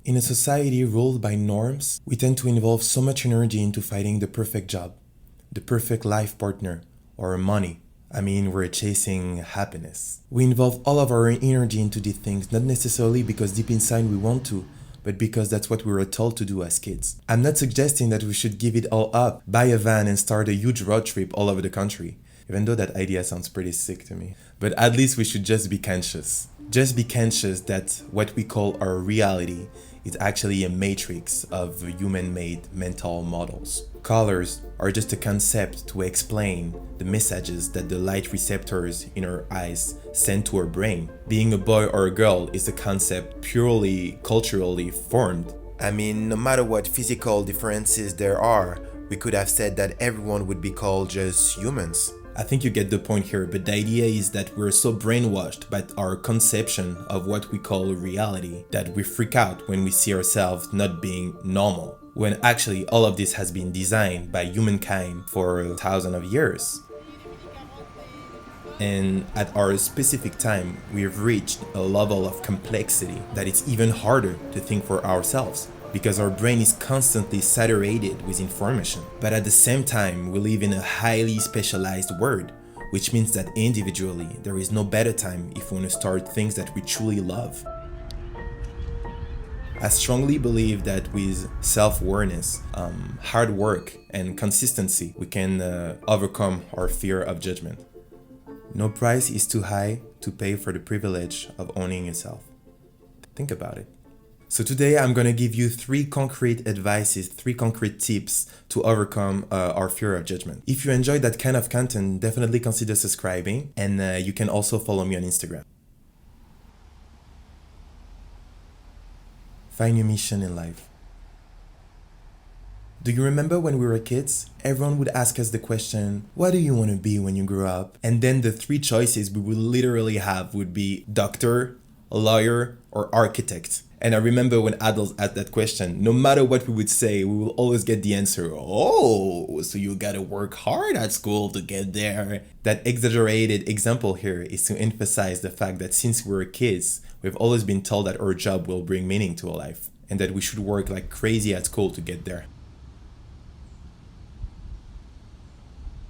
In a society ruled by norms, we tend to involve so much energy into finding the perfect job, the perfect life partner, or money. I mean, we're chasing happiness. We involve all of our energy into these things, not necessarily because deep inside we want to, but because that's what we were told to do as kids. I'm not suggesting that we should give it all up, buy a van, and start a huge road trip all over the country, even though that idea sounds pretty sick to me. But at least we should just be conscious. Just be conscious that what we call our reality is actually a matrix of human-made mental models. Colors are just a concept to explain the messages that the light receptors in our eyes send to our brain. Being a boy or a girl is a concept purely culturally formed. I mean, no matter what physical differences there are, we could have said that everyone would be called just humans. I think you get the point here, but the idea is that we're so brainwashed by our conception of what we call reality that we freak out when we see ourselves not being normal, when actually all of this has been designed by humankind for thousands of years. And at our specific time, we have reached a level of complexity that it's even harder to think for ourselves, because our brain is constantly saturated with information. But at the same time, we live in a highly specialized world, which means that individually, there is no better time if we want to start things that we truly love. I strongly believe that with self-awareness, hard work, and consistency, we can overcome our fear of judgment. No price is too high to pay for the privilege of owning yourself. Think about it. So today I'm gonna give you 3 concrete advices, 3 concrete tips to overcome our fear of judgment. If you enjoy that kind of content, definitely consider subscribing, and you can also follow me on Instagram. Find your mission in life. Do you remember when we were kids? Everyone would ask us the question, what do you want to be when you grow up? And then the 3 choices we would literally have would be doctor, lawyer, or architect. And I remember when adults asked that question, no matter what we would say, we will always get the answer, oh, so you gotta work hard at school to get there. That exaggerated example here is to emphasize the fact that since we were kids, we've always been told that our job will bring meaning to our life and that we should work like crazy at school to get there.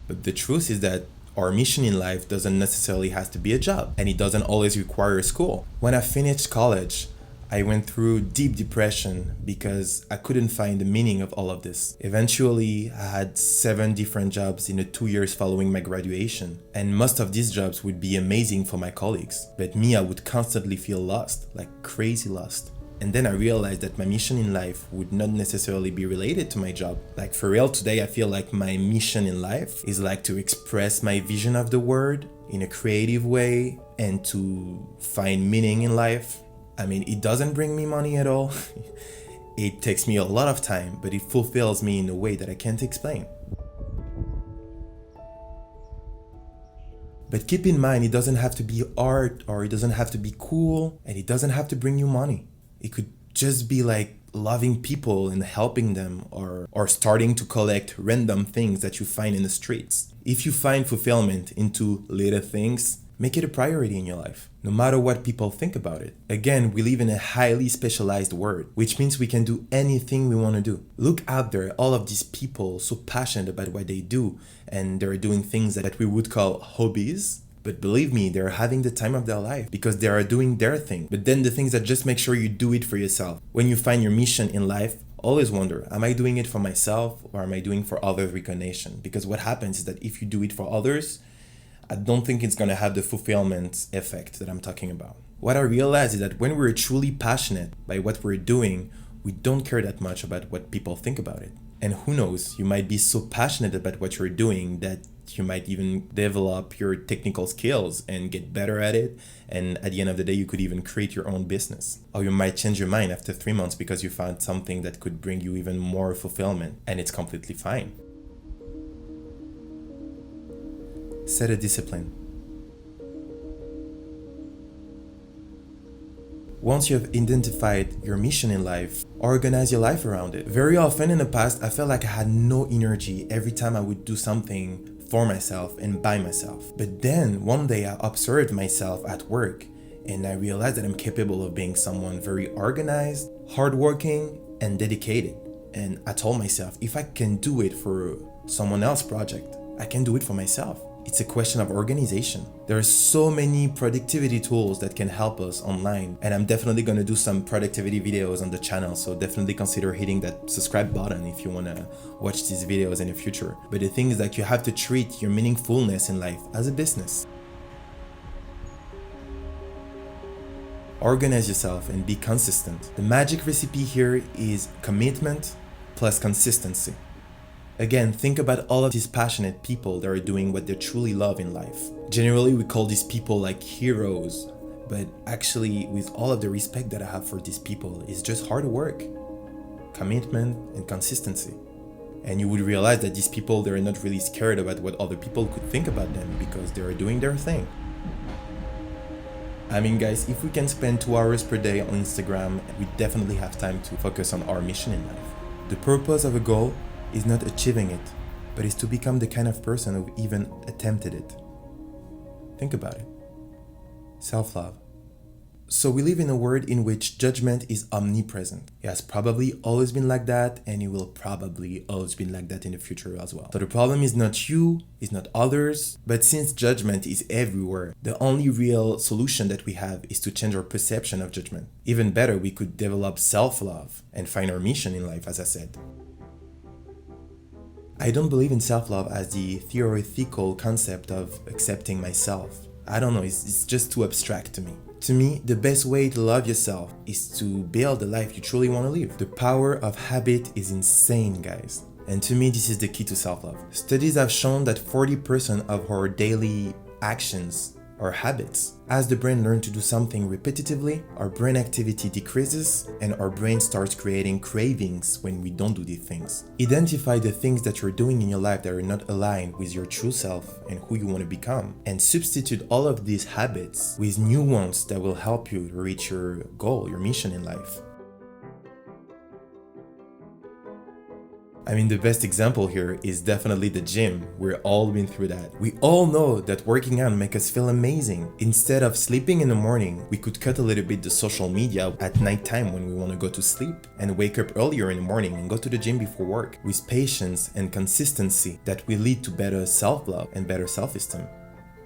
But the truth is that our mission in life doesn't necessarily have to be a job, and it doesn't always require school. When I finished college, I went through deep depression because I couldn't find the meaning of all of this. Eventually, I had 7 different jobs in the 2 years following my graduation, and most of these jobs would be amazing for my colleagues, but me, I would constantly feel lost, like crazy lost. And then I realized that my mission in life would not necessarily be related to my job. Like for real, today I feel like my mission in life is like to express my vision of the world in a creative way and to find meaning in life. I mean, it doesn't bring me money at all. It takes me a lot of time, but it fulfills me in a way that I can't explain. But keep in mind, it doesn't have to be art, or it doesn't have to be cool, and it doesn't have to bring you money. It could just be like loving people and helping them, or starting to collect random things that you find in the streets. If you find fulfillment into little things, make it a priority in your life, no matter what people think about it. Again, we live in a highly specialized world, which means we can do anything we want to do. Look out there, all of these people so passionate about what they do, and they're doing things that we would call hobbies. But believe me, they're having the time of their life because they are doing their thing. But then the things that just make sure you do it for yourself. When you find your mission in life, always wonder, am I doing it for myself or am I doing for others' recognition? Because what happens is that if you do it for others, I don't think it's going to have the fulfillment effect that I'm talking about. What I realized is that when we're truly passionate by what we're doing, we don't care that much about what people think about it. And who knows, you might be so passionate about what you're doing that you might even develop your technical skills and get better at it. And at the end of the day, you could even create your own business. Or you might change your mind after 3 months because you found something that could bring you even more fulfillment, and it's completely fine. Set a discipline. Once you have identified your mission in life, organize your life around it. Very often in the past, I felt like I had no energy every time I would do something for myself and by myself. But then one day I observed myself at work and I realized that I'm capable of being someone very organized hardworking and dedicated. And I told myself, if I can do it for someone else's project, I can do it for myself. It's a question of organization. There are so many productivity tools that can help us online, and I'm definitely gonna do some productivity videos on the channel, so definitely consider hitting that subscribe button if you wanna watch these videos in the future. But the thing is that you have to treat your meaningfulness in life as a business. Organize yourself and be consistent. The magic recipe here is commitment plus consistency. Again, think about all of these passionate people that are doing what they truly love in life. Generally, we call these people like heroes, but actually, with all of the respect that I have for these people, it's just hard work, commitment, and consistency. And you would realize that these people, they're not really scared about what other people could think about them because they're doing their thing. I mean, guys, if we can spend 2 hours per day on Instagram, we definitely have time to focus on our mission in life. The purpose of a goal is not achieving it, but is to become the kind of person who even attempted it. Think about it. Self-love. So we live in a world in which judgment is omnipresent. It has probably always been like that, and it will probably always be like that in the future as well. So the problem is not you, it's not others, but since judgment is everywhere, the only real solution that we have is to change our perception of judgment. Even better, we could develop self-love and find our mission in life, as I said. I don't believe in self-love as the theoretical concept of accepting myself. I don't know, it's just too abstract to me. To me, the best way to love yourself is to build the life you truly want to live. The power of habit is insane, guys. And to me, this is the key to self-love. Studies have shown that 40% of our daily actions are habits. As the brain learns to do something repetitively, our brain activity decreases and our brain starts creating cravings when we don't do these things. Identify the things that you're doing in your life that are not aligned with your true self and who you want to become, and substitute all of these habits with new ones that will help you reach your goal, your mission in life. I mean, the best example here is definitely the gym. We've all been through that. We all know that working out makes us feel amazing. Instead of sleeping in the morning, we could cut a little bit the social media at nighttime when we want to go to sleep and wake up earlier in the morning and go to the gym before work. With patience and consistency, that will lead to better self-love and better self-esteem.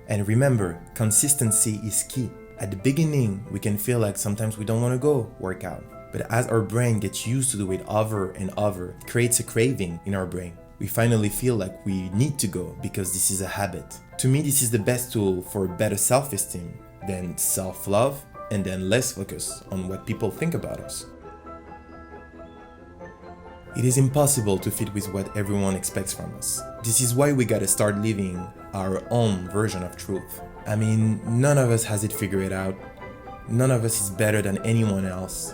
And remember, consistency is key. At the beginning, we can feel like sometimes we don't want to go work out. But as our brain gets used to do it over and over, it creates a craving in our brain. We finally feel like we need to go because this is a habit. To me, this is the best tool for better self-esteem, then self-love, and then less focus on what people think about us. It is impossible to fit with what everyone expects from us. This is why we gotta start living our own version of truth. I mean, none of us has it figured out. None of us is better than anyone else.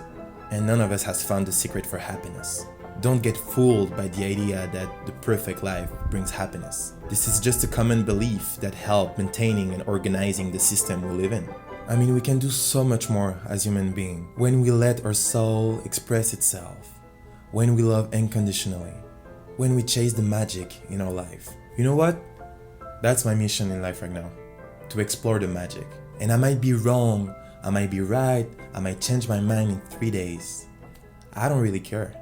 And none of us has found the secret for happiness. Don't get fooled by the idea that the perfect life brings happiness. This is just a common belief that helps maintaining and organizing the system we live in. I mean, we can do so much more as human beings when we let our soul express itself, when we love unconditionally, when we chase the magic in our life. You know what? That's my mission in life right now, to explore the magic. And I might be wrong, I might be right, I might change my mind in 3 days. I don't really care.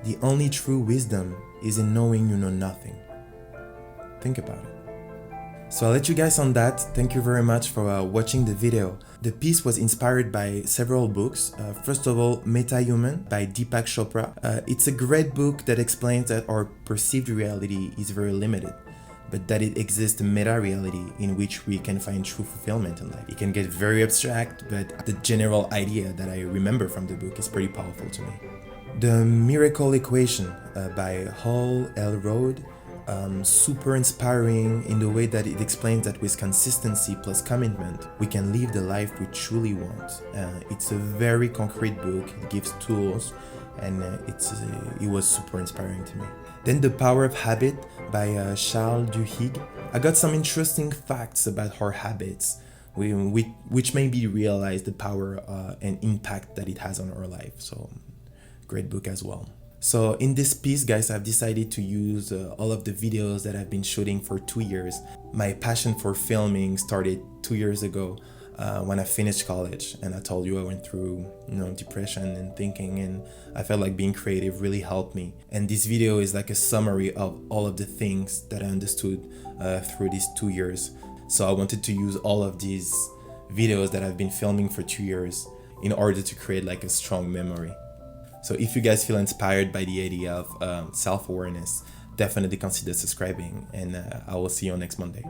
The only true wisdom is in knowing you know nothing. Think about it. So I'll let you guys on that. Thank you very much for watching the video. The piece was inspired by several books. First of all, Meta-Human by Deepak Chopra. It's a great book that explains that our perceived reality is very limited, but that it exists a meta-reality in which we can find true fulfillment in life. It can get very abstract, but the general idea that I remember from the book is pretty powerful to me. The Miracle Equation by Hall Elrod, super inspiring in the way that it explains that with consistency plus commitment, we can live the life we truly want. It's a very concrete book, it gives tools, and it was super inspiring to me. Then The Power of Habit by Charles Duhigg. I got some interesting facts about our habits, which made me realize the power and impact that it has on our life. So, great book as well. So in this piece, guys, I've decided to use all of the videos that I've been shooting for 2 years. My passion for filming started 2 years ago. when I finished college, and I told you I went through, depression and thinking, and I felt like being creative really helped me. And this video is like a summary of all of the things that I understood through these 2 years. So I wanted to use all of these videos that I've been filming for 2 years in order to create like a strong memory. So if you guys feel inspired by the idea of self-awareness, definitely consider subscribing, and I will see you on next Monday.